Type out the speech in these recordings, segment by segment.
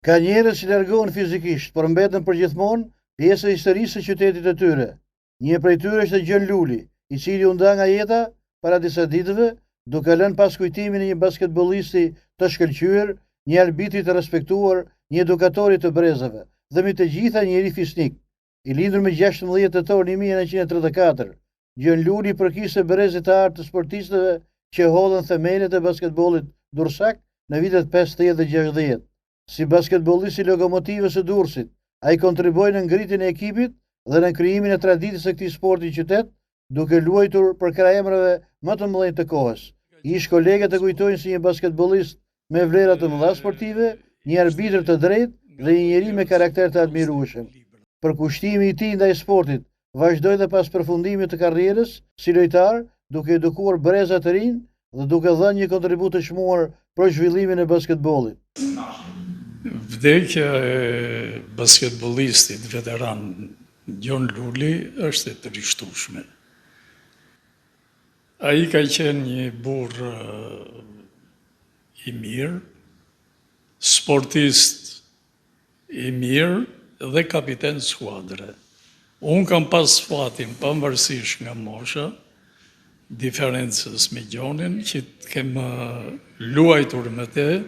Ka njerëz që largohen fizikisht, por mbeten përgjithmonë pjesë e historisë së qytetit të tyre. Një prej tyre është Gjon Luli, i cili u nda nga jeta para disa ditëve, duke lënë pas kujtimin e një basketbollisti të shkëlqyer, një arbitri të respektuar, një edukatori të brezave, dhe mbi të gjitha njëri fisnik. I lindur me 16 tetor 1934, Gjon Luli përkiste brezit të artë të sportistëve që hodhën themelet e basketbollit dursak në vitet 50 dhe 60. Si basketbollisti i Lokomotivës së Durrësit, ai kontriboi në ngritjen e ekipit dhe në krijimin e traditës së këtij sporti në qytet, duke luajtur për krah emrave më të mëdhenj të kohës. Ish kolegët e kujtojnë si një basketbollist me vlera të mëdha sportive, një arbitër të drejtë dhe një njeri me karakter të admirueshëm. Përkushtimi i tij ndaj sportit vazhdoi dhe pas përfundimit të karrierës si lojtar, duke edukuar breza të rinj dhe duke dhënë një kontribut të çmuar për zhvillimin e basketbollit. Vdekja e basketbollistit veteran Gjon Luli është e trishtueshme. Ai ka qenë një burr i mirë, sportist i mirë dhe kapiten skuadre. Unë kam pas fatin, pavarësisht nga mosha, diferencës me Gjonin, që kem luajtur me te,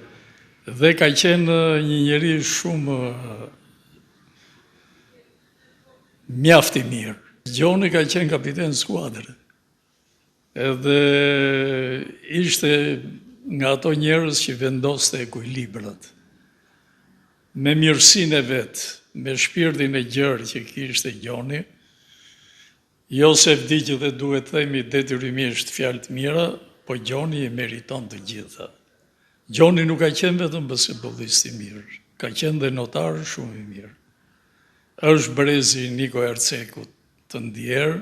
dhe ka qenë një njeri shumë mjaft i mirë. Gjoni ka qenë kapiten skuadre. Edhe ishte nga ato njerëz që vendoste ekuilibrat. Me mirësinë e vet, me shpirtin e gjerë që kishte Gjoni, jo se vdiqë dhe duhet themi detyrimisht fjalë të mira, po Gjoni e meriton të gjitha. Gjoni nuk ka qenë vetëm basketbollist i mirë, ka qenë dhe notar shumë i mirë. Është brezi Niko Ercekut të ndjerë,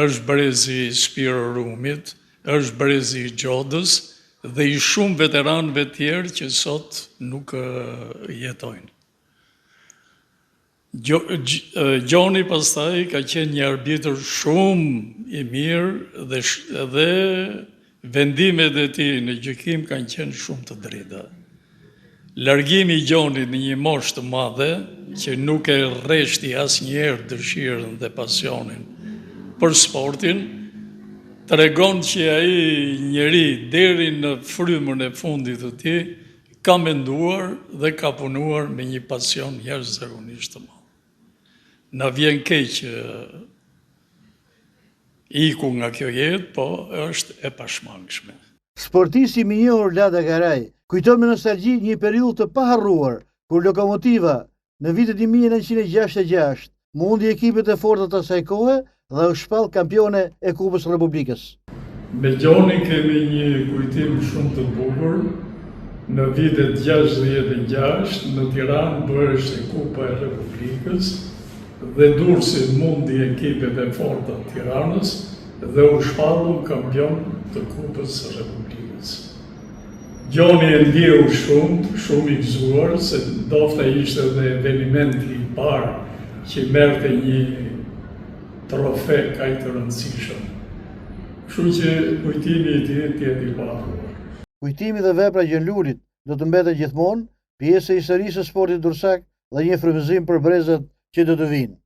është brezi Spiro Rumit, është brezi Gjodës dhe i shumë veteranëve tjerë që sot nuk jetojnë. Gjoni pastaj ka qenë një arbitër shumë i mirë dhe vendimet e tij në gjykim kanë qenë shumë të drejta. Largimi i Gjonit në një moshë të madhe, që nuk e rreshti asnjëherë dëshirën dhe pasionin për sportin, tregon që ai njeri deri në frymën e fundit të tij ka menduar dhe ka punuar me një pasion jashtëzakonisht të madh. Na vjen keq iku nga kjo jetë, po është e pashmangshme. Sportisti i njohur Lada Garaj kujton me nostalgji një periudhë të paharruar, kur Lokomotiva në vitet 1966 mundi ekipet e forta të asaj kohe dhe u shpall kampione e Kupës së Republikës. Me Gjonin kemi një kujtim shumë të bukur. Në vitet 66 në Tiranë bëhej Kupa e Republikës dhe Durrësi mundi ekipet e forta të Tiranës dhe u shpallën kampion të Kupës së Republikës. Gjoni e ndjeu shumë i gëzuar, se ndofta ishte dhe evenimenti i parë që merrte një trofe kaq të rëndësishëm. Kështu që kujtimi i tij tjetë i paharruar. Kujtimi dhe vepra e Gjon Lulit do të mbetet gjithmonë pjesë e historisë së sportit durrësak dhe një frymëzim për brezat që do të vinë.